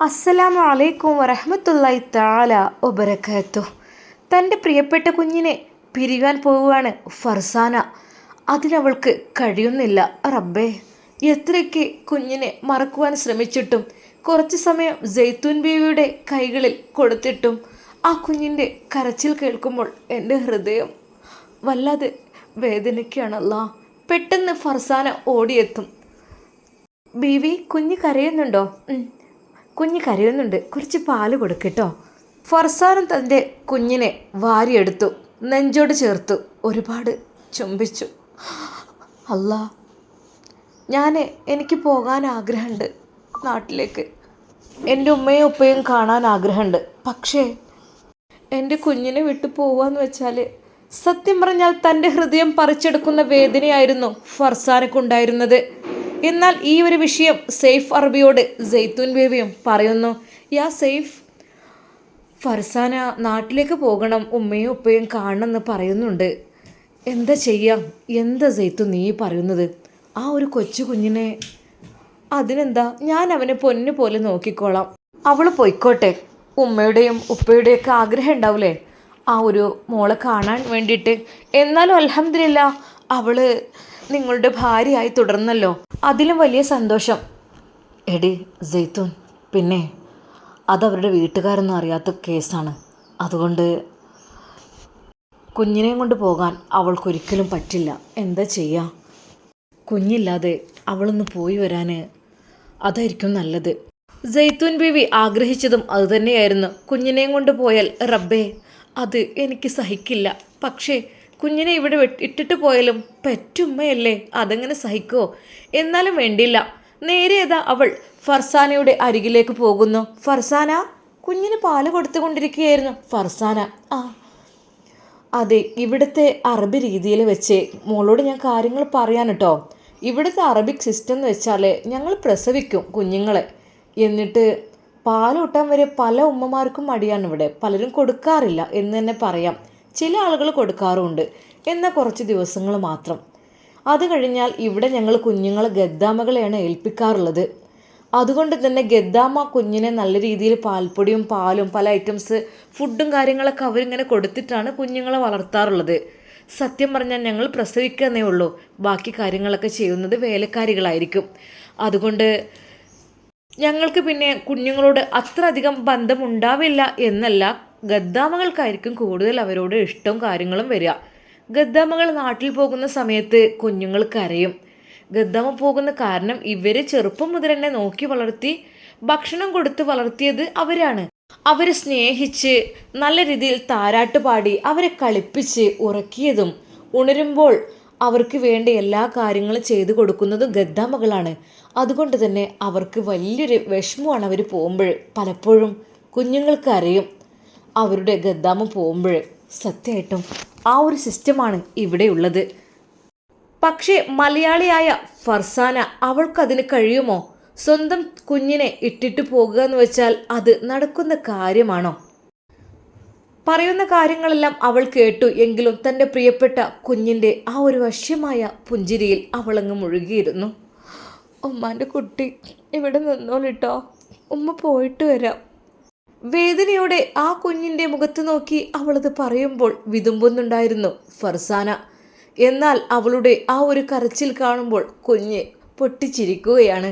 അസ്സലാമു അലൈക്കും വറഹ്മത്തുള്ളാഹി തആല വബറകാതുഹു. തൻ്റെ പ്രിയപ്പെട്ട കുഞ്ഞിനെ പിരിയാൻ പോവുകയാണ് ഫർസാന. അതിനവൾക്ക് കഴിയുന്നില്ല. റബ്ബേ, എത്രയൊക്കെ കുഞ്ഞിനെ മറക്കുവാൻ ശ്രമിച്ചിട്ടും കുറച്ച് സമയം ജെയ്ത്തൂൻ ബീവിയുടെ കൈകളിൽ കൊടുത്തിട്ടും ആ കുഞ്ഞിൻ്റെ കരച്ചിൽ കേൾക്കുമ്പോൾ എൻ്റെ ഹൃദയം വല്ലാതെ വേദനയ്ക്കാണല്ലാ. പെട്ടെന്ന് ഫർസാന ഓടിയെത്തും. ബീവി, കുഞ്ഞ് കരയുന്നുണ്ടോ? കുഞ്ഞ് കരയുന്നുണ്ട്, കുറച്ച് പാല് കൊടുക്കട്ടോ. ഫർസാന തൻ്റെ കുഞ്ഞിനെ വാരിയെടുത്തു, നെഞ്ചോട് ചേർത്തു, ഒരുപാട് ചുംബിച്ചു. അല്ലാ, എനിക്ക് പോകാൻ ആഗ്രഹമുണ്ട് നാട്ടിലേക്ക്. എൻ്റെ ഉമ്മയും ഉപ്പയും കാണാൻ ആഗ്രഹമുണ്ട്. പക്ഷേ എൻ്റെ കുഞ്ഞിനെ വിട്ടു പോവാന്ന് വെച്ചാൽ സത്യം പറഞ്ഞാൽ തൻ്റെ ഹൃദയം പറിച്ചെടുക്കുന്ന വേദനയായിരുന്നു ഫർസാനക്കുണ്ടായിരുന്നത്. എന്നാൽ ഈ ഒരു വിഷയം സെയ്ഫ് അറബിയോട് ജെയ്ത്തൂൻ ബേബിയും പറയുന്നു. യാ സെയ്ഫ്, ഫർസാന നാട്ടിലേക്ക് പോകണം, ഉമ്മയും ഉപ്പയും കാണണമെന്ന് പറയുന്നുണ്ട്. എന്താ ചെയ്യാം? എന്താ ജെയ്ത്തൂൻ നീ പറയുന്നത്? ആ ഒരു കൊച്ചു കുഞ്ഞിനെ, അതിനെന്താ, ഞാൻ അവനെ പൊന്നു പോലെ നോക്കിക്കോളാം. അവൾ പോയിക്കോട്ടെ. ഉമ്മയുടെയും ഉപ്പയുടെയൊക്കെ ആഗ്രഹം ഉണ്ടാവില്ലേ ആ ഒരു മോളെ കാണാൻ വേണ്ടിയിട്ട്. എന്നാലും അൽഹംദുലില്ലാ, അവൾ നിങ്ങളുടെ ഭാര്യയായി തുടർന്നല്ലോ, അതിലും വലിയ സന്തോഷം. എടി ജെയ്ത്തൂൻ, പിന്നെ അതവരുടെ വീട്ടുകാരൊന്നും അറിയാത്ത കേസാണ്. അതുകൊണ്ട് കുഞ്ഞിനെയും കൊണ്ട് പോകാൻ അവൾക്കൊരിക്കലും പറ്റില്ല. എന്താ ചെയ്യുക? കുഞ്ഞില്ലാതെ അവളൊന്ന് പോയി വരാൻ അതായിരിക്കും നല്ലത്. ജെയ്ത്തൂൻ ബീവി ആഗ്രഹിച്ചതും അതുതന്നെയായിരുന്നു. കുഞ്ഞിനെയും കൊണ്ട് പോയാൽ റബ്ബേ, അത് എനിക്ക് സഹിക്കില്ല. പക്ഷേ കുഞ്ഞിനെ ഇവിടെ ഇട്ടിട്ട് പോയാലും പെറ്റുമ്മയല്ലേ, അതെങ്ങനെ സഹിക്കോ? എന്നാലും വേണ്ടില്ല. നേരെ അവൾ ഫർസാനയുടെ അരികിലേക്ക് പോകുന്നു. ഫർസാന, കുഞ്ഞിന് പാല് കൊടുത്തുകൊണ്ടിരിക്കുകയായിരുന്നു ഫർസാന. അതെ, ഇവിടുത്തെ അറബി രീതിയിൽ വെച്ച് മോളോട് ഞാൻ കാര്യങ്ങൾ പറയാൻ കേട്ടോ. ഇവിടുത്തെ അറബിക് സിസ്റ്റം എന്ന് വെച്ചാൽ ഞങ്ങൾ പ്രസവിക്കും കുഞ്ഞുങ്ങളെ, എന്നിട്ട് പാലൂട്ടാൻ വരെ പല ഉമ്മമാർക്കും മടിയാണ്. ഇവിടെ പലരും കൊടുക്കാറില്ല എന്ന് തന്നെ പറയാം. ചില ആളുകൾ കൊടുക്കാറുമുണ്ട്, എന്നാൽ കുറച്ച് ദിവസങ്ങൾ മാത്രം. അത് കഴിഞ്ഞാൽ ഇവിടെ ഞങ്ങൾ കുഞ്ഞുങ്ങളെ ഗദ്ദാമകളെയാണ് ഏൽപ്പിക്കാറുള്ളത്. അതുകൊണ്ട് തന്നെ ഗദ്ദാമ കുഞ്ഞിനെ നല്ല രീതിയിൽ പാൽപ്പൊടിയും പാലും പല ഐറ്റംസ് ഫുഡും കാര്യങ്ങളൊക്കെ അവരിങ്ങനെ കൊടുത്തിട്ടാണ് കുഞ്ഞുങ്ങളെ വളർത്താറുള്ളത്. സത്യം പറഞ്ഞാൽ ഞങ്ങൾ പ്രസവിക്കുന്നേ ഉള്ളൂ, ബാക്കി കാര്യങ്ങളൊക്കെ ചെയ്യുന്നത് വേലക്കാരികളായിരിക്കും. അതുകൊണ്ട് ഞങ്ങൾക്ക് പിന്നെ കുഞ്ഞുങ്ങളോട് അത്ര അധികം ബന്ധമുണ്ടാവില്ല എന്നല്ല, ഗദ്ദാമകൾക്കായിരിക്കും കൂടുതൽ അവരോട് ഇഷ്ടവും കാര്യങ്ങളും വരിക. ഗദ്ദാമകൾ നാട്ടിൽ പോകുന്ന സമയത്ത് കുഞ്ഞുങ്ങൾ കരയും. ഗദ്ദാമ പോകുന്ന കാരണം ഇവരെ ചെറുപ്പം മുതൽ തന്നെ നോക്കി വളർത്തി ഭക്ഷണം കൊടുത്ത് വളർത്തിയത് അവരാണ്. അവരെ സ്നേഹിച്ച് നല്ല രീതിയിൽ താരാട്ട് പാടി അവരെ കളിപ്പിച്ച് ഉറക്കിയതും ഉണരുമ്പോൾ അവർക്ക് വേണ്ട എല്ലാ കാര്യങ്ങളും ചെയ്തു കൊടുക്കുന്നതും ഗദ്ദാമകളാണ്. അതുകൊണ്ട് തന്നെ അവർക്ക് വലിയൊരു വിഷമമാണ് അവർ പോകുമ്പോൾ. പലപ്പോഴും കുഞ്ഞുങ്ങൾക്ക് അറിയും അവരുടെ ഗദ്ദാമ പോകുമ്പോൾ. സത്യമായിട്ടും ആ ഒരു സിസ്റ്റമാണ് ഇവിടെയുള്ളത്. പക്ഷേ മലയാളിയായ ഫർസാന, അവൾക്കതിന് കഴിയുമോ? സ്വന്തം കുഞ്ഞിനെ ഇട്ടിട്ട് പോകുക എന്ന് വെച്ചാൽ അത് നടക്കുന്ന കാര്യമാണോ? പറയുന്ന കാര്യങ്ങളെല്ലാം അവൾ കേട്ടു. എങ്കിലും തൻ്റെ പ്രിയപ്പെട്ട കുഞ്ഞിൻ്റെ ആ ഒരു വശ്യമായ പുഞ്ചിരിയിൽ അവളങ്ങ് മുഴുകിയിരുന്നു. ഉമ്മാൻ്റെ കുട്ടി ഇവിടെ നിന്നോളിട്ടോ, ഉമ്മ പോയിട്ട് വരാം. വേദനയോടെ ആ കുഞ്ഞിൻ്റെ മുഖത്ത് നോക്കി അവളത് പറയുമ്പോൾ വിതുമ്പുന്നുണ്ടായിരുന്നു ഫർസാന. എന്നാൽ അവളുടെ ആ ഒരു കരച്ചിൽ കാണുമ്പോൾ കുഞ്ഞ് പൊട്ടിച്ചിരിക്കുകയാണ്.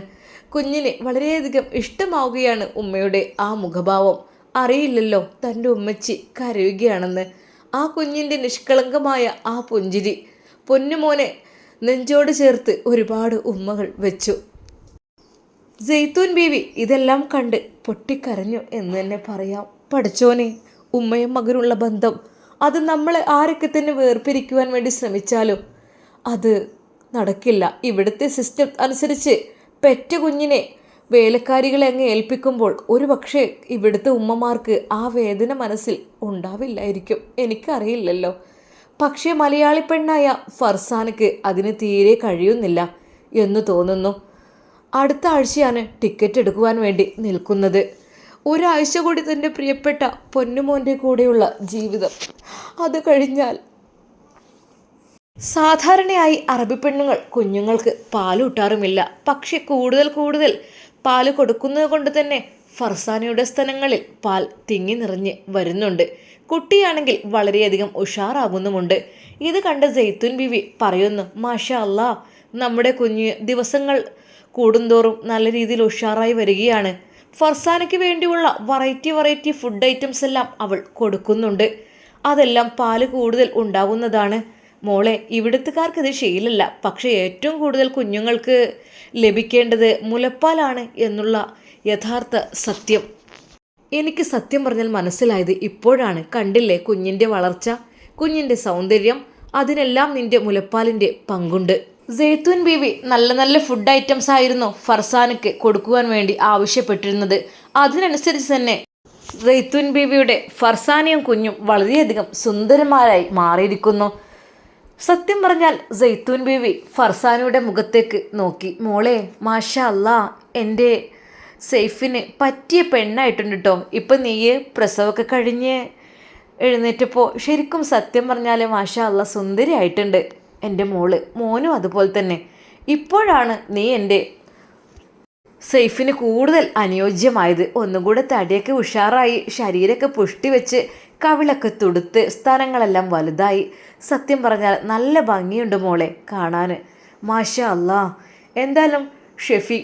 കുഞ്ഞിന് വളരെയധികം ഇഷ്ടമാവുകയാണ് ഉമ്മയുടെ ആ മുഖഭാവം. അറിയില്ലല്ലോ തൻ്റെ ഉമ്മച്ചി കരയുകയാണെന്ന്. ആ കുഞ്ഞിൻ്റെ നിഷ്കളങ്കമായ ആ പുഞ്ചിരി പൊന്നുമോനെ നെഞ്ചോട് ചേർത്ത് ഒരുപാട് ഉമ്മകൾ വെച്ചു. ജെയ്ത്തൂൻ ബീവി ഇതെല്ലാം കണ്ട് പൊട്ടിക്കരഞ്ഞു എന്ന് തന്നെ പറയാം. പഠിച്ചോനെ, ഉമ്മയും മകനുള്ള ബന്ധം അത് നമ്മളെ ആരൊക്കെ തന്നെ വേർപിരിക്കുവാൻ വേണ്ടി ശ്രമിച്ചാലും അത് നടക്കില്ല. ഇവിടുത്തെ സിസ്റ്റം അനുസരിച്ച് പെറ്റ കുഞ്ഞിനെ വേലക്കാരികളെ അങ്ങ് ഏൽപ്പിക്കുമ്പോൾ ഒരു പക്ഷേ ഇവിടുത്തെ ഉമ്മമാർക്ക് ആ വേദന മനസ്സിൽ ഉണ്ടാവില്ലായിരിക്കും, എനിക്കറിയില്ലല്ലോ. പക്ഷേ മലയാളി പെണ്ണായ ഫർസാനക്ക് അതിന് തീരെ കഴിയുന്നില്ല എന്ന് തോന്നുന്നു. അടുത്ത ആഴ്ചയാണ് ടിക്കറ്റ് എടുക്കുവാൻ വേണ്ടി നിൽക്കുന്നത്. ഒരാഴ്ച കൂടി തൻ്റെ പ്രിയപ്പെട്ട പൊന്നുമോൻ്റെ കൂടെയുള്ള ജീവിതം, അത് കഴിഞ്ഞാൽ സാധാരണയായി അറബി പെണ്ണുങ്ങൾ കുഞ്ഞുങ്ങൾക്ക് പാലൂട്ടാറുമില്ല. പക്ഷെ കൂടുതൽ പാല് കൊടുക്കുന്നത് കൊണ്ട് തന്നെ ഫർസാനയുടെ സ്തനങ്ങളിൽ പാൽ തിങ്ങി നിറഞ്ഞ് വരുന്നുണ്ട്. കുട്ടിയാണെങ്കിൽ വളരെയധികം ഉഷാറാകുന്നുമുണ്ട്. ഇത് കണ്ട് സൈത്തൂൻ ബീവി പറയുന്നു, മാഷാ അല്ലാ, നമ്മുടെ കുഞ്ഞ് ദിവസങ്ങൾ കൂടുന്തോറും നല്ല രീതിയിൽ ഉഷാറായി വരികയാണ്. ഫർസാനയ്ക്ക് വേണ്ടിയുള്ള വെറൈറ്റി ഫുഡ് ഐറ്റംസ് എല്ലാം അവൾ കൊടുക്കുന്നുണ്ട്. അതെല്ലാം പാല് കൂടുതൽ ഉണ്ടാകുന്നതാണ്. മോളെ, ഇവിടുത്തുകാർക്ക് ഇത് ശീലമല്ല, പക്ഷേ ഏറ്റവും കൂടുതൽ കുഞ്ഞുങ്ങൾക്ക് ലഭിക്കേണ്ടത് മുലപ്പാലാണ് എന്നുള്ള യഥാർത്ഥ സത്യം എനിക്ക് സത്യം പറഞ്ഞാൽ മനസ്സിലായത് ഇപ്പോഴാണ്. കണ്ടില്ലേ കുഞ്ഞിൻ്റെ വളർച്ച, കുഞ്ഞിൻ്റെ സൗന്ദര്യം, അതിനെല്ലാം നിന്റെ മുലപ്പാലിൻ്റെ പങ്കുണ്ട്. സൈത്തൂൻ ബീവി നല്ല നല്ല ഫുഡ് ഐറ്റംസ് ആയിരുന്നു ഫർസാനയ്ക്ക് കൊടുക്കുവാൻ വേണ്ടി ആവശ്യപ്പെട്ടിരുന്നത്. അതിനനുസരിച്ച് തന്നെ സൈത്തൂൻ ബീവിയുടെ ഫർസാനയും കുഞ്ഞും വളരെയധികം സുന്ദരന്മാരായി മാറിയിരിക്കുന്നു. സത്യം പറഞ്ഞാൽ സൈത്തൂൻ ബീവി ഫർസാനയുടെ മുഖത്തേക്ക് നോക്കി, മോളെ, മാഷാ അല്ലാ, എൻ്റെ സൈഫിന് പറ്റിയ പെണ്ണായിട്ടുണ്ട് കേട്ടോ. ഇപ്പം നീ പ്രസവമൊക്കെ കഴിഞ്ഞ് എഴുന്നേറ്റപ്പോൾ ശരിക്കും സത്യം പറഞ്ഞാൽ മാഷാ അല്ലാ സുന്ദരിയായിട്ടുണ്ട് എൻ്റെ മോള്. മോനും അതുപോലെ തന്നെ. ഇപ്പോഴാണ് നീ എൻ്റെ സൈഫിന് കൂടുതൽ അനുയോജ്യമായത്. ഒന്നും കൂടെ തടിയൊക്കെ ഉഷാറായി, ശരീരമൊക്കെ പുഷ്ടി വെച്ച്, കവിളൊക്കെ തുടുത്ത്, സ്ഥലങ്ങളെല്ലാം വലുതായി. സത്യം പറഞ്ഞാൽ നല്ല ഭംഗിയുണ്ട് മോളെ കാണാൻ. മാഷാ അല്ലാ. എന്തായാലും ഷെഫി,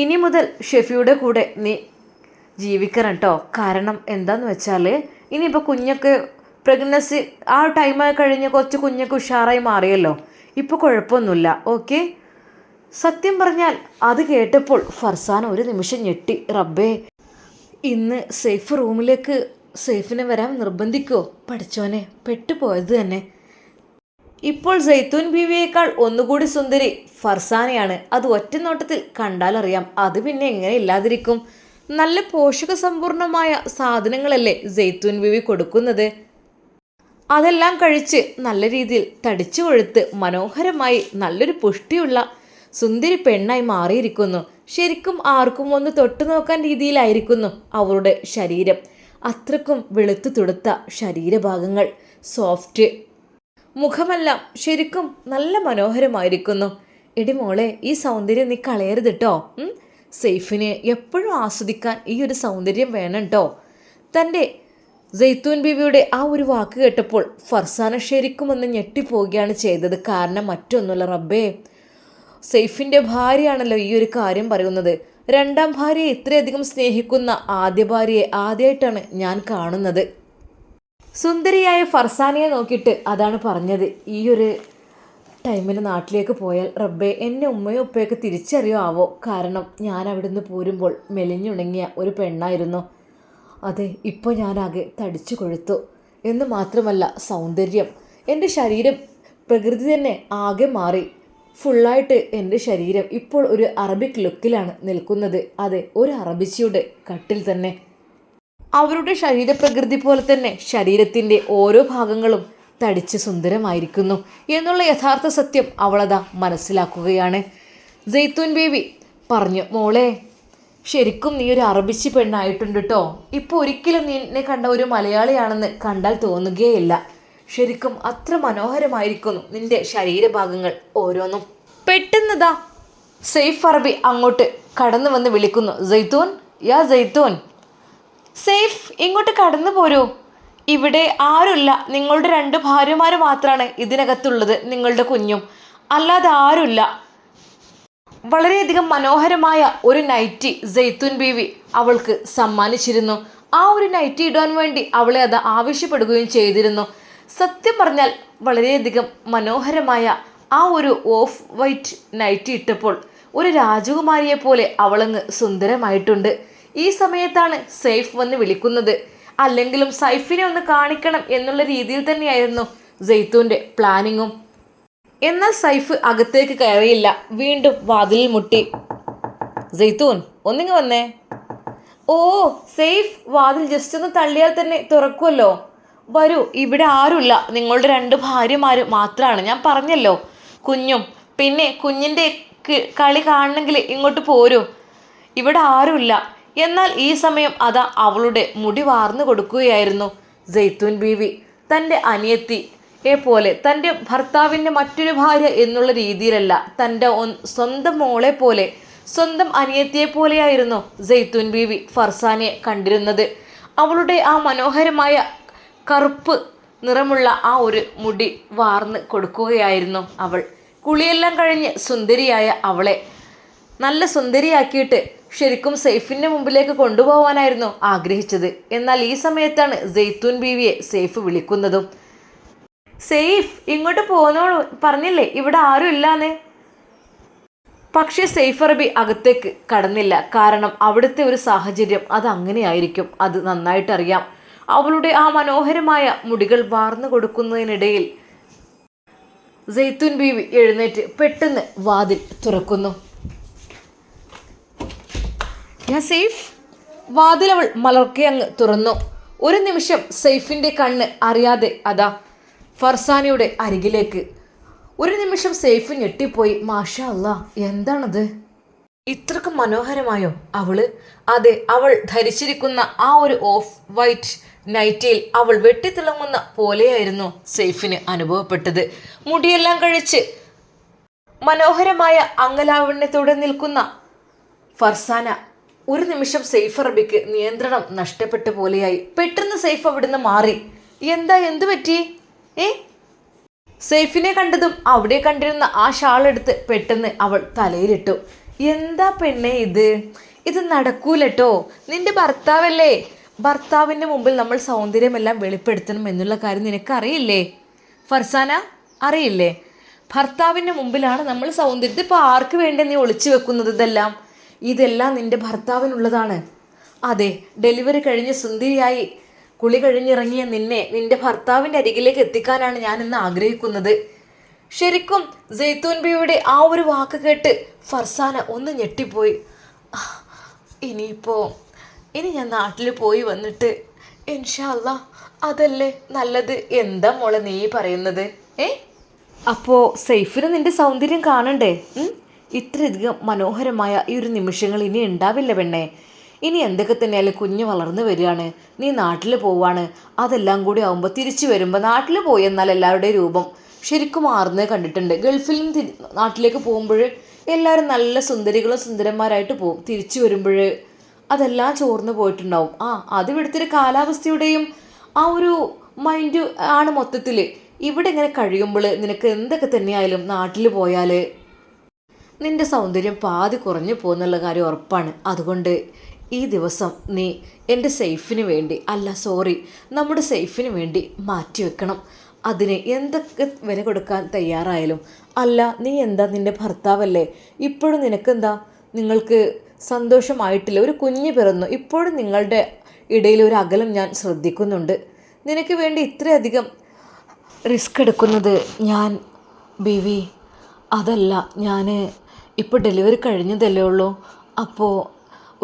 ഇനി മുതൽ ഷെഫിയുടെ കൂടെ നീ ജീവിക്കണം കേട്ടോ. കാരണം എന്താന്ന് വെച്ചാൽ ഇനിയിപ്പോൾ കുഞ്ഞൊക്കെ പ്രഗ്നൻസി ആ ടൈമായി കഴിഞ്ഞ് കുറച്ച് കുഞ്ഞൊക്കെ ഉഷാറായി മാറിയല്ലോ. ഇപ്പോൾ കുഴപ്പമൊന്നുമില്ല. ഓക്കെ. സത്യം പറഞ്ഞാൽ അത് കേട്ടപ്പോൾ ഫർസാന ഒരു നിമിഷം ഞെട്ടി. റബ്ബേ, ഇന്ന് സേഫ് റൂമിലേക്ക് സേഫിനെ വരാൻ നിർബന്ധിക്കുമോ? പഠിച്ചോനെ, പെട്ടുപോയത് തന്നെ. ഇപ്പോൾ സൈത്തൂൻ ബീവിയേക്കാൾ ഒന്നുകൂടി സുന്ദരി ഫർസാനയാണ്. അത് ഒറ്റ നോട്ടത്തിൽ കണ്ടാലറിയാം. അത് പിന്നെ എങ്ങനെ ഇല്ലാതിരിക്കും? നല്ല പോഷക സമ്പൂർണമായ സാധനങ്ങളല്ലേ സൈത്തൂൻ ബീവി കൊടുക്കുന്നത്. അതെല്ലാം കഴിച്ച് നല്ല രീതിയിൽ തടിച്ചു കൊഴുത്ത് മനോഹരമായി നല്ലൊരു പുഷ്ടിയുള്ള സുന്ദരി പെണ്ണായി മാറിയിരിക്കുന്നു. ശരിക്കും ആർക്കും ഒന്ന് തൊട്ടു നോക്കാൻ രീതിയിലായിരിക്കുന്നു അവളുടെ ശരീരം. അത്രക്കും വെളുത്തു തുടുത്ത ശരീരഭാഗങ്ങൾ, സോഫ്റ്റ് മുഖമെല്ലാം ശരിക്കും നല്ല മനോഹരമായിരിക്കുന്നു. എടി മോളെ, ഈ സൗന്ദര്യം നീ കളയരുത് കേട്ടോ. സൈഫിന് എപ്പോഴും ആസ്വദിക്കാൻ ഈ ഒരു സൗന്ദര്യം വേണം കേട്ടോ. തൻ്റെ സൈത്തൂൻ ബീവിയുടെ ആ ഒരു വാക്ക് കേട്ടപ്പോൾ ഫർസാന ശരിക്കും ഒന്ന് ഞെട്ടിപ്പോവുകയാണ് ചെയ്തത്. കാരണം മറ്റൊന്നുമല്ല റബ്ബേ, സൈഫിൻ്റെ ഭാര്യയാണല്ലോ ഈ ഒരു കാര്യം പറയുന്നത്. രണ്ടാം ഭാര്യയെ ഇത്രയധികം സ്നേഹിക്കുന്ന ആദ്യ ഭാര്യയെ ആദ്യമായിട്ടാണ് ഞാൻ കാണുന്നത്. സുന്ദരിയായ ഫർസാനയെ നോക്കിയിട്ട് അതാണ് പറഞ്ഞത്. ഈ ഒരു ടൈമിൽ നാട്ടിലേക്ക് പോയാൽ റബ്ബേ, എന്നെ ഉമ്മയും ഉപ്പയൊക്കെ തിരിച്ചറിയോ ആവോ. കാരണം ഞാൻ അവിടുന്ന് പോരുമ്പോൾ മെലിഞ്ഞുണങ്ങിയ ഒരു പെണ്ണായിരുന്നു. അതെ, ഇപ്പോൾ ഞാനാകെ തടിച്ചു കൊഴുത്തു എന്ന് മാത്രമല്ല സൗന്ദര്യം, എൻ്റെ ശരീരം പ്രകൃതി തന്നെ ആകെ മാറി. ഫുള്ളായിട്ട് എൻ്റെ ശരീരം ഇപ്പോൾ ഒരു അറബിക് ലുക്കിലാണ് നിൽക്കുന്നത്. അതെ, ഒരു അറബിച്ചിയുടെ കട്ടിൽ തന്നെ. അവരുടെ ശരീരപ്രകൃതി പോലെ തന്നെ ശരീരത്തിൻ്റെ ഓരോ ഭാഗങ്ങളും തടിച്ച് സുന്ദരമായിരിക്കുന്നു എന്നുള്ള യഥാർത്ഥ സത്യം അവളതാ മനസ്സിലാക്കുകയാണ്. സൈത്തൂൻ ബേബി പറഞ്ഞു, മോളെ, ശരിക്കും നീ ഒരു അറബിച്ചി പെണ്ണായിട്ടുണ്ട് കേട്ടോ. ഇപ്പോൾ ഒരിക്കലും നിന്നെ കണ്ട ഒരു മലയാളിയാണെന്ന് കണ്ടാൽ തോന്നുകയില്ല. ശരിക്കും അത്ര മനോഹരമായിരിക്കുന്നു നിന്റെ ശരീരഭാഗങ്ങൾ ഓരോന്നും. പെട്ടെന്നതാ സൈഫ് അറബി അങ്ങോട്ട് കടന്നു വന്ന് വിളിക്കുന്നു, സൈത്തൂൻ, യാ സൈത്തൂൻ. സൈഫ്, ഇങ്ങോട്ട് കടന്നു പോരൂ. ഇവിടെ ആരുമില്ല, നിങ്ങളുടെ 2 ഭാര്യമാർ മാത്രമാണ് ഇതിനകത്തുള്ളത്, നിങ്ങളുടെ കുഞ്ഞും, അല്ലാതെ ആരുമില്ല. വളരെയധികം മനോഹരമായ ഒരു നൈറ്റി സൈത്തൂൻ ബീവി അവൾക്ക് സമ്മാനിച്ചിരുന്നു. ആ ഒരു നൈറ്റി ഇടാൻ വേണ്ടി അവളെ അത് ആവശ്യപ്പെടുകയും ചെയ്തിരുന്നു. സത്യം പറഞ്ഞാൽ വളരെയധികം മനോഹരമായ ആ ഒരു ഓഫ് വൈറ്റ് നൈറ്റി ഇട്ടപ്പോൾ ഒരു രാജകുമാരിയെ പോലെ അവളങ്ങ് സുന്ദരമായിട്ടുണ്ട്. ഈ സമയത്താണ് സൈഫ് വന്ന് വിളിക്കുന്നത്. അല്ലെങ്കിലും സൈഫിനെ ഒന്ന് കാണിക്കണം എന്നുള്ള രീതിയിൽ തന്നെയായിരുന്നു സൈത്തൂൻ്റെ പ്ലാനിങ്ങും. എന്നാൽ സൈഫ് അകത്തേക്ക് കയറിയില്ല. വീണ്ടും വാതിലിൽ മുട്ടി. സൈത്തൂൻ, ഒന്നിങ്ങ് വന്നേ. ഓ സൈഫ്, വാതിൽ ജസ്റ്റ് ഒന്ന് തള്ളിയാൽ തന്നെ തുറക്കുമല്ലോ. വരൂ, ഇവിടെ ആരുമില്ല, നിങ്ങളുടെ 2 ഭാര്യമാർ മാത്രമാണ്. ഞാൻ പറഞ്ഞല്ലോ, കുഞ്ഞും. പിന്നെ കുഞ്ഞിൻ്റെ കളി കാണണമെങ്കിൽ ഇങ്ങോട്ട് പോരൂ, ഇവിടെ ആരുമില്ല. എന്നാൽ ഈ സമയം അതാ അവളുടെ മുടി വാർന്നു കൊടുക്കുകയായിരുന്നു സൈത്തൂൻ ബീവി. തൻ്റെ അനിയത്തിയെ പോലെ, തൻ്റെ ഭർത്താവിൻ്റെ മറ്റൊരു ഭാര്യ എന്നുള്ള രീതിയിലല്ല, തൻ്റെ സ്വന്തം മോളെ പോലെ സ്വന്തം അനിയത്തിയെ പോലെയായിരുന്നു സൈത്തൂൻ ബീവി ഫർസാനയെ കണ്ടിരുന്നത്. അവളുടെ ആ മനോഹരമായ കറുപ്പ് നിറമുള്ള ആ ഒരു മുടി വാർന്ന് കൊടുക്കുകയായിരുന്നു അവൾ. കുളിയെല്ലാം കഴിഞ്ഞ് സുന്ദരിയായ അവളെ നല്ല സുന്ദരിയാക്കിയിട്ട് ശരിക്കും സെയ്ഫിൻ്റെ മുമ്പിലേക്ക് കൊണ്ടുപോകാനായിരുന്നു ആഗ്രഹിച്ചത്. എന്നാൽ ഈ സമയത്താണ് സൈത്തൂൻ ബീവിയെ സെയ്ഫ് വിളിക്കുന്നതും. സെയ്ഫ്, ഇങ്ങോട്ട് പോന്നോളൂ, പറഞ്ഞില്ലേ ഇവിടെ ആരും ഇല്ലാന്ന്. പക്ഷേ സെയ്ഫ് അറബി അകത്തേക്ക് കടന്നില്ല. കാരണം അവിടുത്തെ ഒരു സാഹചര്യം അത് അങ്ങനെയായിരിക്കും, അത് നന്നായിട്ടറിയാം. അവളുടെ ആ മനോഹരമായ മുടികൾ വാർന്നു കൊടുക്കുന്നതിനിടയിൽ സൈത്തൂൻ ബീവി എഴുന്നേറ്റ് പെട്ടെന്ന് വാതിൽ തുറക്കുന്നു. യാ സെയ്ഫ്. വാതിൽ അവൾ മലർക്കെ അങ്ങ് തുറന്നു. ഒരു നിമിഷം സെയ്ഫിൻ്റെ കണ്ണ് അറിയാതെ അതാ ഫർസാനയുടെ അരികിലേക്ക്. ഒരു നിമിഷം സെയ്ഫ് ഞെട്ടിപ്പോയി. മാഷാ അല്ലാ, എന്താണത്? ഇത്രക്ക് മനോഹരമായോ അവള്? അതെ, അവൾ ധരിച്ചിരിക്കുന്ന ആ ഒരു ഓഫ് വൈറ്റ് നൈറ്റിയിൽ അവൾ വെട്ടിത്തിളങ്ങുന്ന പോലെയായിരുന്നു സെയ്ഫിന് അനുഭവപ്പെട്ടത്. മുടിയെല്ലാം കഴിച്ച് മനോഹരമായ അംഗലാവണ്യത്തോടെ നിൽക്കുന്ന ഫർസാന ഒരു നിമിഷം സെയ്ഫ് അറബിക്ക് നിയന്ത്രണം നഷ്ടപ്പെട്ട പോലെയായി. പെട്ടെന്ന് സെയ്ഫ് അവിടുന്ന് മാറി. എന്തു പറ്റി? സെയ്ഫിനെ കണ്ടതും അവിടെ കണ്ടിരുന്ന ആ ഷാളെടുത്ത് പെട്ടെന്ന് അവൾ തലയിലിട്ടു. എന്താ പെണ്ണെ ഇത് നടക്കൂലട്ടോ. നിന്റെ ഭർത്താവല്ലേ. ഭർത്താവിൻ്റെ മുമ്പിൽ നമ്മൾ സൗന്ദര്യമെല്ലാം വെളിപ്പെടുത്തണം എന്നുള്ള കാര്യം നിനക്കറിയില്ലേ ഫർസാന? അറിയില്ലേ? ഭർത്താവിൻ്റെ മുമ്പിലാണ് നമ്മൾ സൗന്ദര്യത്തെ. ഇപ്പോൾ ആർക്ക് വേണ്ടി നീ ഒളിച്ചു വെക്കുന്നത്? ഇതെല്ലാം നിന്റെ ഭർത്താവിനുള്ളതാണ്. അതെ, ഡെലിവറി കഴിഞ്ഞ് സുന്ദരിയായി കുളി കഴിഞ്ഞിറങ്ങിയ നിന്റെ ഭർത്താവിൻ്റെ അരികിലേക്ക് എത്തിക്കാനാണ് ഞാൻ ഇന്ന് ആഗ്രഹിക്കുന്നത്. ശരിക്കും സൈത്തൂൻ ബീവിയുടെ ആ ഒരു വാക്ക് കേട്ട് ഫർസാന ഒന്ന് ഞെട്ടിപ്പോയി. ഇനി ഞാൻ നാട്ടിൽ പോയി വന്നിട്ട് ഇൻഷാ അല്ലാ അതല്ലേ നല്ലത്. എന്താ മോളെ നീ പറയുന്നത്? അപ്പോൾ സെയ്ഫിന് നിന്റെ സൗന്ദര്യം കാണണ്ടേ? ഇത്രയധികം മനോഹരമായ ഈ ഒരു നിമിഷങ്ങൾ ഇനി ഉണ്ടാവില്ല പെണ്ണേ. ഇനി എന്തൊക്കെ തന്നെയാലും കുഞ്ഞ് വളർന്നു വരികയാണ്, നീ നാട്ടിൽ പോവാണ്. അതെല്ലാം കൂടി ആകുമ്പോൾ തിരിച്ചു വരുമ്പോൾ നാട്ടിൽ പോയി എന്നാൽ എല്ലാവരുടെയും രൂപം ശരിക്കും മാറുന്നത് കണ്ടിട്ടുണ്ട്. ഗൾഫിൽ നിന്ന് നാട്ടിലേക്ക് പോകുമ്പോൾ എല്ലാവരും നല്ല സുന്ദരികളും സുന്ദരന്മാരായിട്ട് പോകും. തിരിച്ചു വരുമ്പോൾ അതെല്ലാം ചോർന്നു പോയിട്ടുണ്ടാവും. അത് ഇവിടുത്തെ ഒരു കാലാവസ്ഥയുടെയും ആ ഒരു മൈൻഡ് ആണ് മൊത്തത്തിൽ. ഇവിടെ ഇങ്ങനെ കഴിയുമ്പോൾ നിനക്ക് എന്തൊക്കെ തന്നെയായാലും നാട്ടിൽ പോയാൽ നിൻ്റെ സൗന്ദര്യം പാതി കുറഞ്ഞു പോകുന്നുള്ള കാര്യം ഉറപ്പാണ്. അതുകൊണ്ട് ഈ ദിവസം നീ എൻ്റെ സെയ്ഫിന് വേണ്ടി നമ്മുടെ സെയ്ഫിന് വേണ്ടി മാറ്റി വെക്കണം. അതിന് എന്തൊക്കെ വില കൊടുക്കാൻ തയ്യാറായാലും. നീ എന്താ, നിൻ്റെ ഭർത്താവല്ലേ, ഇപ്പോഴും നിനക്കെന്താ, നിങ്ങൾക്ക് സന്തോഷമായിട്ടില്ല, ഒരു കുഞ്ഞ് പിറന്നു, ഇപ്പോഴും നിങ്ങളുടെ ഇടയിൽ ഒരു അകലം ഞാൻ ശ്രദ്ധിക്കുന്നുണ്ട്. നിനക്ക് വേണ്ടി ഇത്രയധികം റിസ്ക് എടുക്കുന്നത് ഞാൻ ബീവി. അതല്ല, ഞാൻ ഇപ്പോൾ ഡെലിവറി കഴിഞ്ഞതല്ലേ ഉള്ളൂ. അപ്പോൾ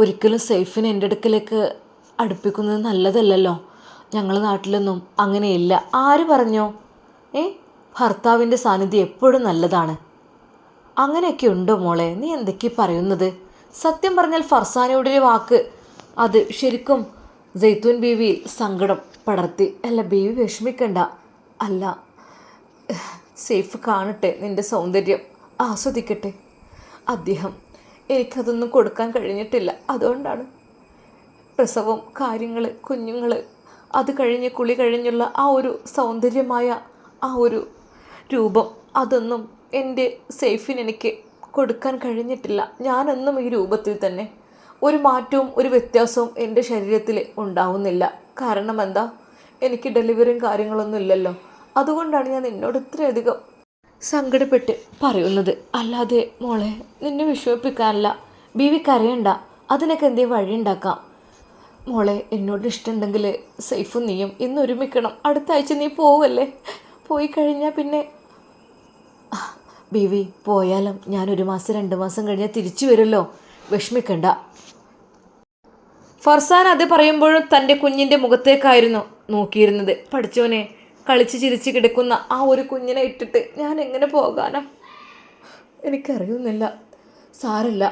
ഒരിക്കലും സെയ്ഫിനെ എൻ്റെ അടുക്കലേക്ക് അടുപ്പിക്കുന്നത് നല്ലതല്ലല്ലോ. ഞങ്ങളുടെ നാട്ടിലൊന്നും അങ്ങനെയില്ല. ആര് പറഞ്ഞോ? ഭർത്താവിൻ്റെ സാന്നിധ്യം എപ്പോഴും നല്ലതാണ്. അങ്ങനെയൊക്കെ ഉണ്ടോ മോളെ? നീ എന്തൊക്കെയാണ് പറയുന്നത്? സത്യം പറഞ്ഞാൽ ഫർസാനയുടെ വാക്ക് അത് ശരിക്കും സൈത്തൂൻ ബീവിയിൽ സങ്കടം പടർത്തി. ബീവി വിഷമിക്കണ്ട. സെയ്ഫ് കാണട്ടെ, നിൻ്റെ സൗന്ദര്യം ആസ്വദിക്കട്ടെ. എനിക്കതൊന്നും കൊടുക്കാൻ കഴിഞ്ഞിട്ടില്ല. അതുകൊണ്ടാണ് പ്രസവം, കാര്യങ്ങൾ, കുഞ്ഞുങ്ങൾ, അത് കഴിഞ്ഞ് കുളി കഴിഞ്ഞുള്ള ആ ഒരു സൗന്ദര്യമായ ആ ഒരു രൂപം, അതൊന്നും എൻ്റെ സെയ്ഫിന് എനിക്ക് കൊടുക്കാൻ കഴിഞ്ഞിട്ടില്ല. ഞാനെന്നും ഈ രൂപത്തിൽ തന്നെ. ഒരു മാറ്റവും ഒരു വ്യത്യാസവും എൻ്റെ ശരീരത്തിൽ ഉണ്ടാവുന്നില്ല. കാരണം എന്താ, എനിക്ക് ഡെലിവറിയും കാര്യങ്ങളൊന്നും ഇല്ലല്ലോ. അതുകൊണ്ടാണ് ഞാൻ നിന്നോട് ഇത്രയധികം സങ്കടപ്പെട്ട് പറയുന്നത്. അല്ലാതെ മോളെ നിന്നെ വിഷമിപ്പിക്കാനല്ല. ബീവി കരയണ്ട, അതിനൊക്കെ എന്തേ വഴിയുണ്ടാക്കാം. മോളെ എന്നോട് ഇഷ്ടമുണ്ടെങ്കിൽ സെയ്ഫും നീയും ഇന്ന് ഒരുമിക്കണം. അടുത്ത ആഴ്ച നീ പോവല്ലേ? പോയി കഴിഞ്ഞാൽ പിന്നെ ബീവി പോയാലും ഞാൻ 1 മാസം 2 മാസം കഴിഞ്ഞാൽ തിരിച്ചു വരുമല്ലോ, വിഷമിക്കണ്ട. ഫർസാൻ അത് പറയുമ്പോഴും തൻ്റെ കുഞ്ഞിൻ്റെ മുഖത്തേക്കായിരുന്നു നോക്കിയിരുന്നത്. പഠിച്ചോനെ, കളിച്ച് ചിരിച്ച് കിടക്കുന്ന ആ ഒരു കുഞ്ഞിനെ ഇട്ടിട്ട് ഞാൻ എങ്ങനെ പോകാനാ? എനിക്കറിയുന്നില്ല. സാരല്ല,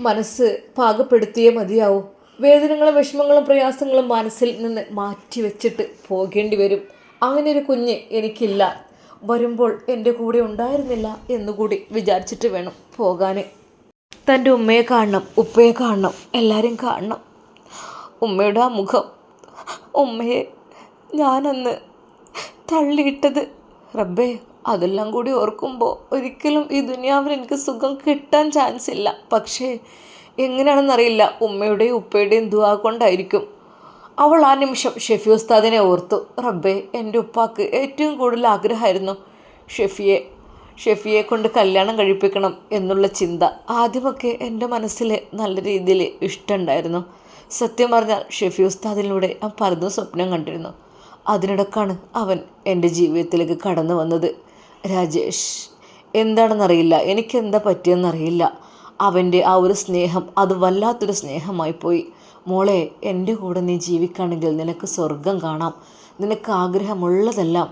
മനസ്സ് പാകപ്പെടുത്തിയേ മതിയാവൂ. വേദനകളും വിഷമങ്ങളും പ്രയാസങ്ങളും മനസ്സിൽ നിന്ന് മാറ്റി വെച്ചിട്ട് പോകേണ്ടി വരും. അങ്ങനെ ഒരു കുഞ്ഞ് എനിക്കില്ല. വരുമ്പോൾ എൻ്റെ കൂടെ ഉണ്ടായിരുന്നില്ല എന്നുകൂടി വിചാരിച്ചിട്ട് വേണം പോകാൻ. തൻ്റെ ഉമ്മയെ കാണണം, ഉപ്പയെ കാണണം, എല്ലാവരും കാണണം. ഉമ്മയുടെ ആ മുഖം, ഉമ്മയെ ഞാനന്ന് തള്ളിയിട്ടത്, റബ്ബേ, അതെല്ലാം കൂടി ഓർക്കുമ്പോൾ ഒരിക്കലും ഈ ദുനിയാവിൽ എനിക്ക് സുഖം കിട്ടാൻ ചാൻസ് ഇല്ല. പക്ഷേ എങ്ങനെയാണെന്നറിയില്ല, ഉമ്മയുടെയും ഉപ്പയുടെയും ദുആ കൊണ്ടായിരിക്കും. അവൾ ആ നിമിഷം ഷെഫി ഉസ്താദിനെ ഓർത്തു. റബ്ബേ, എൻ്റെ ഉപ്പാക്ക് ഏറ്റവും കൂടുതൽ ആഗ്രഹമായിരുന്നു ഷെഫിയെ കൊണ്ട് കല്യാണം കഴിപ്പിക്കണം എന്നുള്ള ചിന്ത. ആദ്യമൊക്കെ എൻ്റെ മനസ്സിൽ നല്ല രീതിയിൽ ഇഷ്ടമുണ്ടായിരുന്നു. സത്യം പറഞ്ഞാൽ ഷെഫി ഉസ്താദിലൂടെ ഞാൻ പലതും സ്വപ്നം കണ്ടിരുന്നു. അതിനിടക്കാണ് അവൻ എൻ്റെ ജീവിതത്തിലേക്ക് കടന്നു വന്നത്. രാജേഷ്, എന്താണെന്നറിയില്ല, എനിക്കെന്താ പറ്റിയെന്നറിയില്ല. അവൻ്റെ ആ ഒരു സ്നേഹം, അത് വല്ലാത്തൊരു സ്നേഹമായി പോയി. മോളെ, എൻ്റെ കൂടെ നീ ജീവിക്കുകയാണെങ്കിൽ നിനക്ക് സ്വർഗം കാണാം. നിനക്ക് ആഗ്രഹമുള്ളതെല്ലാം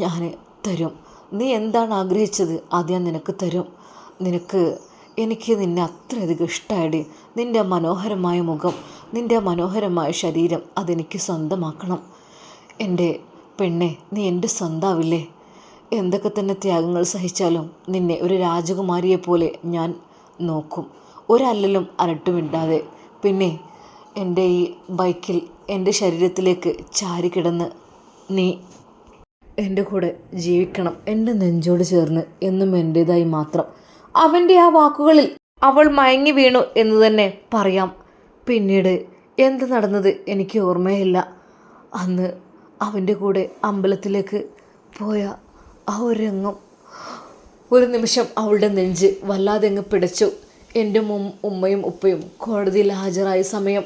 ഞാൻ തരും. നീ എന്താണ് ആഗ്രഹിച്ചത് അത് ഞാൻ നിനക്ക് തരും. എനിക്ക് നിന്നെ അത്രയധികം ഇഷ്ടമായിടി. നിൻ്റെ മനോഹരമായ മുഖം, നിൻ്റെ മനോഹരമായ ശരീരം അതെനിക്ക് സ്വന്തമാക്കണം. എൻ്റെ പെണ്ണെ, നീ എൻ്റെ സ്വന്തമാവില്ലേ? എന്തൊക്കെ തന്നെ ത്യാഗങ്ങൾ സഹിച്ചാലും നിന്നെ ഒരു രാജകുമാരിയെ പോലെ ഞാൻ നോക്കും, ഒരല്ലലും അരട്ടുമിണ്ടാതെ. പിന്നെ എൻ്റെ ഈ ബൈക്കിൽ എൻ്റെ ശരീരത്തിലേക്ക് ചാരിക്കിടന്ന് നീ എൻ്റെ കൂടെ ജീവിക്കണം, എൻ്റെ നെഞ്ചോട് ചേർന്ന് എന്നും എൻ്റേതായി മാത്രം. അവൻ്റെ ആ വാക്കുകളിൽ അവൾ മയങ്ങി വീണു എന്ന് തന്നെ പറയാം. പിന്നീട് എന്ത് നടന്നത് എനിക്ക് ഓർമ്മയില്ല. അന്ന് അവൻ്റെ കൂടെ അമ്പലത്തിലേക്ക് പോയ ആ ഒരു രംഗം, ഒരു നിമിഷം അവളുടെ നെഞ്ച് വല്ലാതെ അങ്ങ് പിടച്ചു. എൻ്റെ ഉമ്മയും ഉപ്പയും കോടതിയിൽ ഹാജരായ സമയം,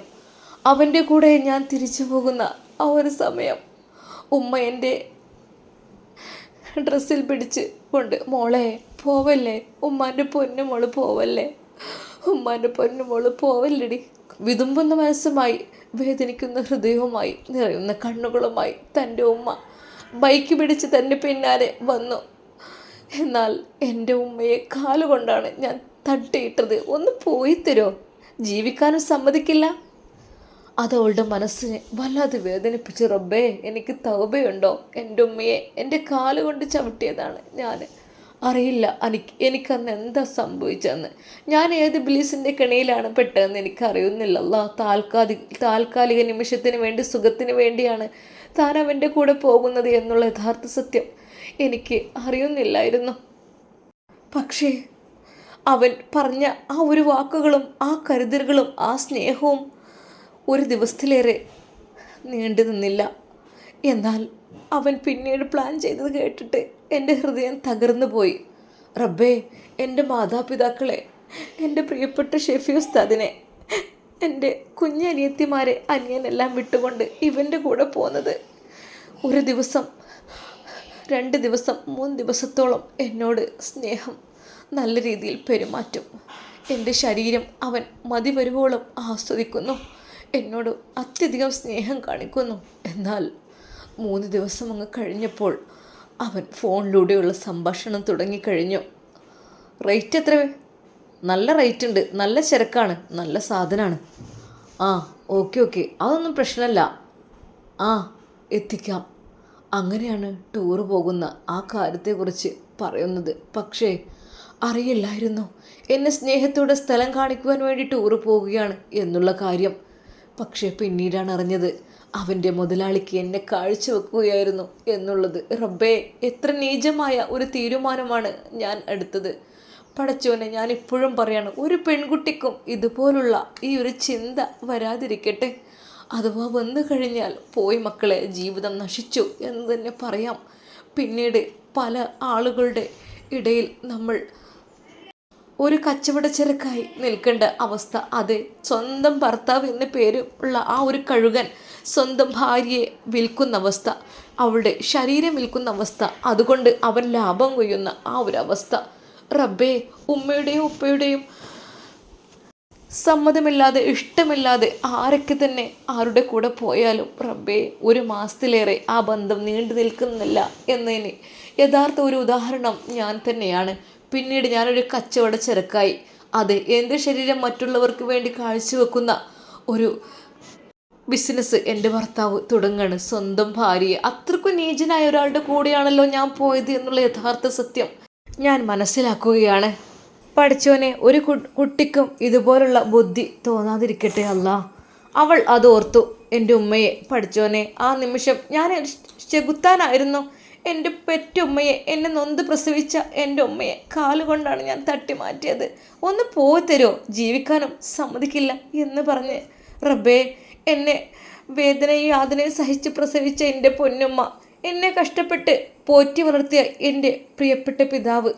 അവൻ്റെ കൂടെ ഞാൻ തിരിച്ചു പോകുന്ന ആ ഒരു സമയം, ഉമ്മ എൻ്റെ ഡ്രസ്സിൽ പിടിച്ച് കൊണ്ട്, മോളെ പോവല്ലേ, ഉമ്മാൻ്റെ പൊന്നുമോള് പോവല്ലേ, ഉമ്മാൻ്റെ പൊന്നുമോള് പോവല്ലടി. വിതുമ്പുന്ന മനസ്സുമായി, വേദനിക്കുന്ന ഹൃദയവുമായി, നിറയുന്ന കണ്ണുകളുമായി തൻ്റെ ഉമ്മ ബൈക്ക് പിടിച്ച് തൻ്റെ പിന്നാലെ വന്നു. എന്നാൽ എൻ്റെ ഉമ്മയെ കാലുകൊണ്ടാണ് ഞാൻ തട്ടിയിട്ടത്. ഒന്ന് പോയി തരുമോ, ജീവിക്കാനും സമ്മതിക്കില്ല. അതവളുടെ മനസ്സിനെ വല്ലാതെ വേദനിപ്പിച്ച്. റബ്ബേ, എനിക്ക് തൗബയുണ്ടോ? എൻ്റെ ഉമ്മയെ എൻ്റെ കാലുകൊണ്ട് ചവിട്ടിയതാണ് ഞാൻ. അറിയില്ല എനിക്കന്ന് എന്താ സംഭവിച്ചതെന്ന്. ഞാൻ ഏത് ഇബ്ലീസിൻ്റെ കെണിയിലാണ് പെട്ടതെന്ന് എനിക്കറിയുന്നില്ല. അല്ലാ, താൽക്കാലിക നിമിഷത്തിന് വേണ്ടി, സുഖത്തിന് വേണ്ടിയാണ് താൻ അവൻ്റെ കൂടെ പോകുന്നത് എന്നുള്ള യഥാർത്ഥ സത്യം എനിക്ക് അറിയുന്നില്ലായിരുന്നു. പക്ഷേ അവൻ പറഞ്ഞ ആ ഒരു വാക്കുകളും ആ കരുതലുകളും ആ സ്നേഹവും ഒരു ദിവസത്തിലേറെ നീണ്ടു നിന്നില്ല. എന്നാൽ അവൻ പിന്നീട് പ്ലാൻ ചെയ്തത് കേട്ടിട്ട് എൻ്റെ ഹൃദയം തകർന്നു പോയി. റബ്ബേ, എൻ്റെ മാതാപിതാക്കളെ, എൻ്റെ പ്രിയപ്പെട്ട ഷെഫി ഉസ്താദിനെ, എൻ്റെ കുഞ്ഞനിയത്തിമാരെ, അനിയനെല്ലാം വിട്ടുകൊണ്ട് ഇവൻ്റെ കൂടെ പോകുന്നത്, ഒരു ദിവസം, 2 ദിവസം, 3 ദിവസത്തോളം എന്നോട് സ്നേഹം, നല്ല രീതിയിൽ പെരുമാറ്റും. എൻ്റെ ശരീരം അവൻ മതി വരുവോളം ആസ്വദിക്കുന്നു, എന്നോട് അത്യധികം സ്നേഹം കാണിക്കുന്നു. എന്നാൽ 3 ദിവസം അങ്ങ് കഴിഞ്ഞപ്പോൾ അവൻ ഫോണിലൂടെയുള്ള സംഭാഷണം തുടങ്ങിക്കഴിഞ്ഞു. റേറ്റ് എത്ര? നല്ല റേറ്റ് ഉണ്ട്, നല്ല ചരക്കാണ്, നല്ല സാധനമാണ്. ആ, ഓക്കെ, അതൊന്നും പ്രശ്നമല്ല, ആ എത്തിക്കാം. അങ്ങനെയാണ് ടൂറ് പോകുന്ന ആ കാര്യത്തെക്കുറിച്ച് പറയുന്നത്. പക്ഷേ അറിയില്ലായിരുന്നു എന്നെ സ്നേഹത്തോടെ സ്ഥലം കാണിക്കുവാൻ വേണ്ടി ടൂറ് പോവുകയാണ് എന്നുള്ള കാര്യം. പക്ഷേ പിന്നീടാണ് അറിഞ്ഞത് അവൻ്റെ മുതലാളിക്ക് എന്നെ കാഴ്ചവെക്കുകയായിരുന്നു എന്നുള്ളത്. റബ്ബേ, എത്ര നീചമായ ഒരു തീരുമാനമാണ് ഞാൻ എടുത്തത്. പടച്ചോനെ, ഞാൻ ഇപ്പോഴും പറയാണ്, ഒരു പെൺകുട്ടിക്കും ഇതുപോലുള്ള ഈ ഒരു ചിന്ത വരാതിരിക്കട്ടെ. അഥവാ വന്നു കഴിഞ്ഞാൽ പോയി മക്കളെ, ജീവിതം നശിച്ചു എന്ന് തന്നെ പറയാം. പിന്നീട് പല ആളുകളുടെ ഇടയിൽ നമ്മൾ ഒരു കച്ചവടച്ചരക്കായി നിൽക്കേണ്ട അവസ്ഥ. അത് സ്വന്തം ഭർത്താവ് എന്ന പേര് ഉള്ള ആ ഒരു കഴുകൻ സ്വന്തം ഭാര്യയെ വിൽക്കുന്ന അവസ്ഥ, അവളുടെ ശരീരം വിൽക്കുന്ന അവസ്ഥ, അതുകൊണ്ട് അവൻ ലാഭം കൊയ്യുന്ന ആ ഒരു അവസ്ഥ. റബ്ബേ, ഉമ്മയുടെയും ഉപ്പയുടെയും സമ്മതമില്ലാതെ, ഇഷ്ടമില്ലാതെ ആരൊക്കെ തന്നെ ആരുടെ കൂടെ പോയാലും റബ്ബേ, 1 മാസത്തിലേറെ ആ ബന്ധം നീണ്ടു നിൽക്കുന്നില്ല എന്നതിന് യഥാർത്ഥ ഒരു ഉദാഹരണം ഞാൻ തന്നെയാണ്. പിന്നീട് ഞാനൊരു കച്ചവടച്ചരക്കായി. അത് എൻ്റെ ശരീരം മറ്റുള്ളവർക്ക് വേണ്ടി കാഴ്ചവെക്കുന്ന ഒരു ബിസിനസ് എൻ്റെ ഭർത്താവ് തുടങ്ങാണ്. സ്വന്തം ഭാര്യയെ, അത്രക്കും നീചനായ ഒരാളുടെ കൂടെയാണല്ലോ ഞാൻ പോയത് എന്നുള്ള യഥാർത്ഥ സത്യം ഞാൻ മനസ്സിലാക്കുകയാണ്. പഠിച്ചോനെ ഒരു കുട്ടിക്കും ഇതുപോലുള്ള ബുദ്ധി തോന്നാതിരിക്കട്ടെ അല്ലാ. അവൾ അത് ഓർത്തു. എൻ്റെ ഉമ്മയെ പഠിച്ചോനെ, ആ നിമിഷം ഞാൻ ചെകുത്താനായിരുന്നു. എൻ്റെ പെറ്റുമ്മയെ, എന്നെ നൊന്ത് പ്രസവിച്ച എൻ്റെ ഉമ്മയെ കാലുകൊണ്ടാണ് ഞാൻ തട്ടി മാറ്റിയത്. ഒന്ന് പോയി തരുമോ, ജീവിക്കാനും സമ്മതിക്കില്ല എന്ന് പറഞ്ഞ്. റബ്ബേ, എന്നെ വേദനയും യാതനയും സഹിച്ച് പ്രസവിച്ച എൻ്റെ പൊന്നുമ്മ, എന്നെ കഷ്ടപ്പെട്ട് പോറ്റി വളർത്തിയ എൻ്റെ പ്രിയപ്പെട്ട പിതാവ്,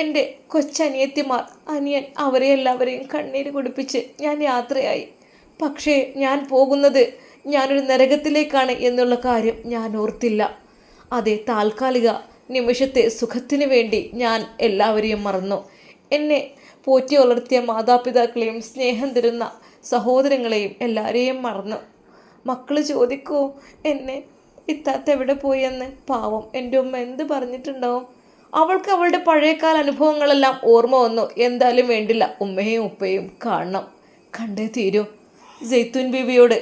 എൻ്റെ കൊച്ചനിയത്തിമാർ, അനിയൻ, അവരെ എല്ലാവരെയും കണ്ണീര് കുടിപ്പിച്ച് ഞാൻ യാത്രയായി. പക്ഷേ ഞാൻ പോകുന്നത് ഞാനൊരു നരകത്തിലേക്കാണ് എന്നുള്ള കാര്യം ഞാൻ ഓർത്തില്ല. അതേ താൽക്കാലിക നിമിഷത്തെ സുഖത്തിന് വേണ്ടി ഞാൻ എല്ലാവരെയും മറന്നു. എന്നെ പോറ്റി വളർത്തിയ മാതാപിതാക്കളെയും സ്നേഹം തരുന്ന സഹോദരങ്ങളെയും എല്ലാവരെയും മറന്നു. മക്കൾ ചോദിക്കൂ എന്നെ ഇത്താത്ത എവിടെ പോയെന്ന്. പാവം എൻ്റെ ഉമ്മ എന്ത് പറഞ്ഞിട്ടുണ്ടാവും. അവൾക്ക് അവളുടെ പഴയകാല അനുഭവങ്ങളെല്ലാം ഓർമ്മ വന്നു. എന്തായാലും വേണ്ടില്ല, ഉമ്മയും ഉപ്പയും കാണണം, കണ്ടേ തീരൂ. ജെയ്ത്തൂൻ ബീവിയോട്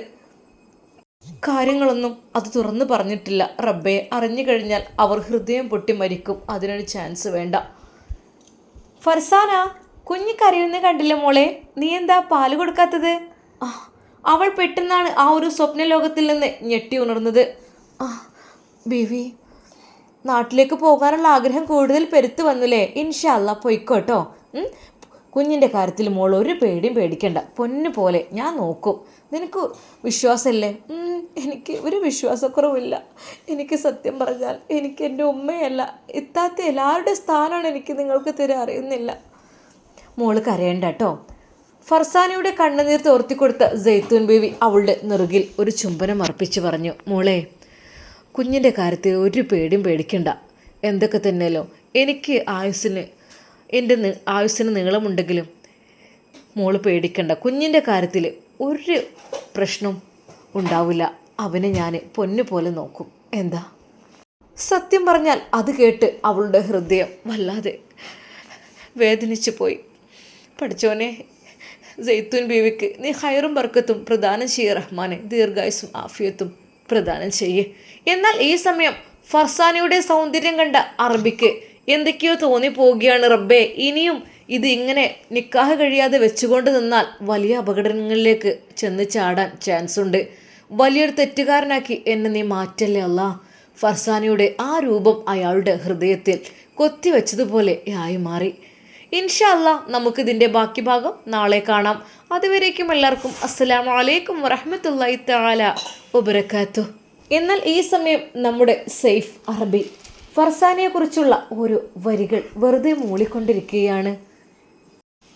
കാര്യങ്ങളൊന്നും അത് തുറന്നു പറഞ്ഞിട്ടില്ല. റബ്ബെ, അറിഞ്ഞു കഴിഞ്ഞാൽ അവർ ഹൃദയം പൊട്ടി മരിക്കും. അതിനൊരു ചാൻസ് വേണ്ട. ഫർസാന, കുഞ്ഞ് കരയുന്ന കണ്ടില്ല മോളെ, നീ എന്താ പാല് കൊടുക്കാത്തത്? അവൾ പെട്ടെന്നാണ് ആ ഒരു സ്വപ്ന ലോകത്തിൽ നിന്ന് ഞെട്ടി ഉണർന്നത്. ബീവി, നാട്ടിലേക്ക് പോകാനുള്ള ആഗ്രഹം കൂടുതൽ പെരുത്ത് വന്നില്ലേ? ഇൻഷാ അല്ലാ പൊയ്ക്കോട്ടോ. കുഞ്ഞിൻ്റെ കാര്യത്തിൽ മോൾ ഒരു പേടിയും പേടിക്കണ്ട, പൊന്നു പോലെ ഞാൻ നോക്കും. നിനക്ക് വിശ്വാസമല്ലേ? എനിക്ക് ഒരു വിശ്വാസക്കുറവില്ല. എനിക്ക് സത്യം പറഞ്ഞാൽ എനിക്ക് എൻ്റെ ഉമ്മയല്ല ഇത്താത്ത എല്ലാവരുടെ സ്ഥാനമാണ് എനിക്ക് നിങ്ങൾക്ക് തരാൻ അറിയുന്നില്ല. മോള് കരയണ്ട കേട്ടോ. ഫർസാനയുടെ കണ്ണുനീർ തോർത്തിക്കൊടുത്ത ജെയ്ത്തൂൻ ബീവി അവളുടെ നെറുകിൽ ഒരു ചുംബനം അർപ്പിച്ച് പറഞ്ഞു, മോളെ, കുഞ്ഞിൻ്റെ കാര്യത്തിൽ ഒരു പേടിയും പേടിക്കണ്ട. എന്തൊക്കെ തന്നെയല്ലോ എനിക്ക് എൻ്റെ ആയുസ്സിന് നീളമുണ്ടെങ്കിലും മോള് പേടിക്കണ്ട. കുഞ്ഞിൻ്റെ കാര്യത്തിൽ ഒരു പ്രശ്നം ഉണ്ടാവില്ല. അവനെ ഞാൻ പൊന്നു പോലെ നോക്കും. എന്താ? സത്യം പറഞ്ഞാൽ അത് കേട്ട് അവളുടെ ഹൃദയം വല്ലാതെ വേദനിച്ചു പോയി. പഠിച്ചോനെ, ജെയ്ത്തൂൻ ബീവിക്ക് നീ ഹൈറും ബർക്കത്തും പ്രദാനം ചെയ്യ റഹ്മാനെ, ദീർഘായുസും ആഫിയത്തും പ്രദാനം ചെയ്യേ. എന്നാൽ ഈ സമയം ഫർസാനയുടെ സൗന്ദര്യം കണ്ട അറബിക്ക് എന്തൊക്കെയോ തോന്നിപ്പോവുകയാണ്. റബ്ബേ, ഇനിയും ഇത് ഇങ്ങനെ നിക്കാഹ് കഴിയാതെ വെച്ചുകൊണ്ട് നിന്നാൽ വലിയ അപകടങ്ങളിലേക്ക് ചെന്ന് ചാടാൻ ചാൻസ് ഉണ്ട്. വലിയൊരു തെറ്റുകാരനാക്കി എന്നെ നീ മാറ്റല്ലേ അല്ലാ. ഫർസാനയുടെ ആ രൂപം അയാളുടെ ഹൃദയത്തിൽ കൊത്തിവെച്ചതുപോലെ ആയി മാറി. ഇൻഷാ അല്ലാ, നമുക്കിതിൻ്റെ ബാക്കി ഭാഗം നാളെ കാണാം. അതുവരേക്കും എല്ലാവർക്കും അസ്സലാമു അലൈക്കും വറഹ്മത്തുള്ളാഹി തആല വബറകാതുഹു. എന്നാൽ ഈ സമയം നമ്മുടെ സൈഫ് അറബി ഫർസാനയെക്കുറിച്ചുള്ള ഓരോ വരികൾ വെറുതെ മൂളിക്കൊണ്ടിരിക്കുകയാണ്.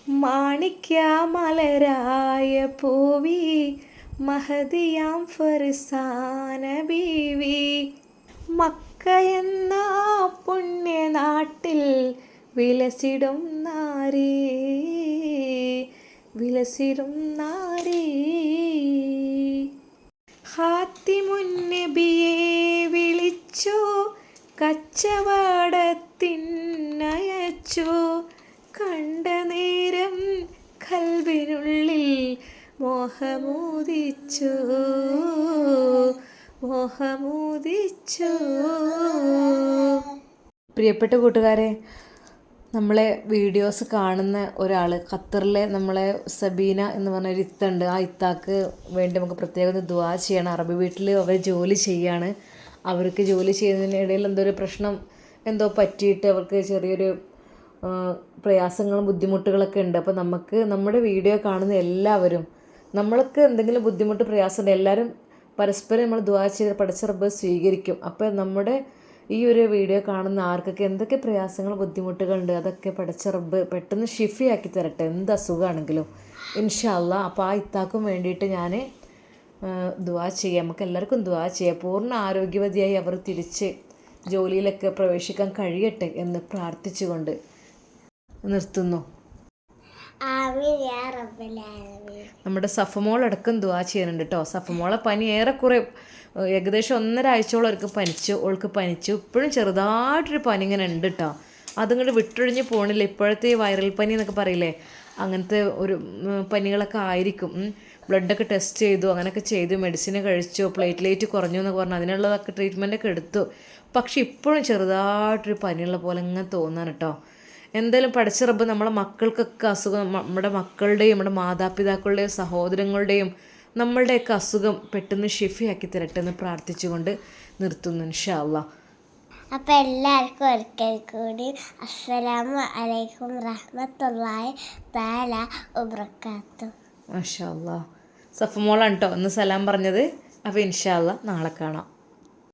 മാണിക്യ മലരായ പൂവി മഹദിയാം ഫർസാന ബീവി, മക്ക എന്ന പുണ്യനാട്ടിൽ വിലസിടും നാരീ, വിലസിടും നാരീ. ഹാത്തിമുന്നബിയെ വിളിച്ചു കച്ചവടത്തിനയച്ചു, കണ്ട നേരം കൽബിനുള്ളിൽ മോഹമോദിച്ചു, മോഹമോദിച്ചു. പ്രിയപ്പെട്ട കൂട്ടുകാരെ, നമ്മളെ വീഡിയോസ് കാണുന്ന ഒരാൾ ഖത്തറിലെ നമ്മളെ സബീന എന്ന് പറഞ്ഞൊരു ഇത്തുണ്ട്. ആ ഇത്താക്ക് വേണ്ടി നമുക്ക് പ്രത്യേകം ദുആ ചെയ്യണം. അറബി വീട്ടിൽ അവർ ജോലി ചെയ്യാണ്. അവർക്ക് ജോലി ചെയ്യുന്നതിനിടയിൽ എന്തോ പ്രശ്നം എന്തോ പറ്റിയിട്ട് അവർക്ക് ചെറിയൊരു പ്രയാസങ്ങളും ബുദ്ധിമുട്ടുകളൊക്കെ ഉണ്ട്. അപ്പോൾ നമുക്ക് നമ്മുടെ വീഡിയോ കാണുന്ന എല്ലാവരും, നമ്മൾക്ക് എന്തെങ്കിലും ബുദ്ധിമുട്ട് പ്രയാസമുണ്ട്, എല്ലാവരും പരസ്പരം നമ്മൾ ദുആ ചെയ്ത് പടച്ച റബ്ബ് സ്വീകരിക്കും. അപ്പോൾ നമ്മുടെ ഈ ഒരു വീഡിയോ കാണുന്ന ആർക്കൊക്കെ എന്തൊക്കെ പ്രയാസങ്ങൾ ബുദ്ധിമുട്ടുകളുണ്ട് അതൊക്കെ പടച്ച റബ്ബ് പെട്ടെന്ന് ഷിഫിയാക്കി തരട്ടെ, എന്ത് അസുഖമാണെങ്കിലും ഇൻഷാ അല്ലാ. അപ്പോൾ ആ ഇത്താക്കും വേണ്ടിയിട്ട് ഞാൻ ദുആ ചെയ്യാം. നമുക്ക് എല്ലാവർക്കും ദുആ ചെയ്യാം. പൂർണ്ണ ആരോഗ്യവതിയായി അവർ തിരിച്ച് ജോലിയിലൊക്കെ പ്രവേശിക്കാൻ കഴിയട്ടെ എന്ന് പ്രാർത്ഥിച്ചുകൊണ്ട് നിർത്തുന്നു. നമ്മുടെ സഫമോൾ അടക്കം ദുആ ചെയ്യുന്നുണ്ട് കേട്ടോ. സഫമോളെ പനി ഏറെക്കുറെ ഏകദേശം 1.5 ആഴ്ചയോളം അവർക്ക് ഓൾക്ക് പനിച്ചു. ഇപ്പോഴും ചെറുതായിട്ടൊരു പനി ഇങ്ങനെ ഉണ്ട് കേട്ടോ. അതിങ്ങോട്ട് വിട്ടൊഴിഞ്ഞ് പോകണില്ല. ഇപ്പോഴത്തെ വൈറൽ പനി എന്നൊക്കെ പറയില്ലേ, അങ്ങനത്തെ ഒരു പനികളൊക്കെ ആയിരിക്കും. ബ്ലഡൊക്കെ ടെസ്റ്റ് ചെയ്തു, അങ്ങനെയൊക്കെ ചെയ്തു, മെഡിസിൻ കഴിച്ചു, പ്ലേറ്റ്ലേറ്റ് കുറഞ്ഞു എന്നൊക്കെ പറഞ്ഞു, അതിനുള്ളതൊക്കെ ട്രീറ്റ്മെൻറ്റൊക്കെ എടുത്തു. പക്ഷെ ഇപ്പോഴും ചെറുതായിട്ടൊരു പനിയുള്ള പോലെ ഇങ്ങനെ തോന്നാൻ കേട്ടോ. എന്തായാലും പഠിച്ച റബ്ബ് നമ്മളെ മക്കൾക്കൊക്കെ അസുഖം, നമ്മുടെ മക്കളുടെയും നമ്മുടെ മാതാപിതാക്കളുടെയും സഹോദരങ്ങളുടെയും നമ്മളുടെയൊക്കെ അസുഖം പെട്ടെന്ന് ഷിഫിയാക്കി തരട്ടെ എന്ന് പ്രാർത്ഥിച്ചുകൊണ്ട് നിർത്തുന്നു ഇൻഷാ അല്ലാ. അപ്പം എല്ലാവർക്കും ഒരിക്കൽ കൂടി അസ്സലാമു അലൈക്കും റഹ്മത്തുള്ളാഹി തആല വബറകാതുഹു. മാഷാ അല്ലാ. സഫ മോളാണ് കേട്ടോ ഇന്ന് സലാം പറഞ്ഞത്. അപ്പോൾ ഇൻഷാ അല്ലാ നാളെ കാണാം.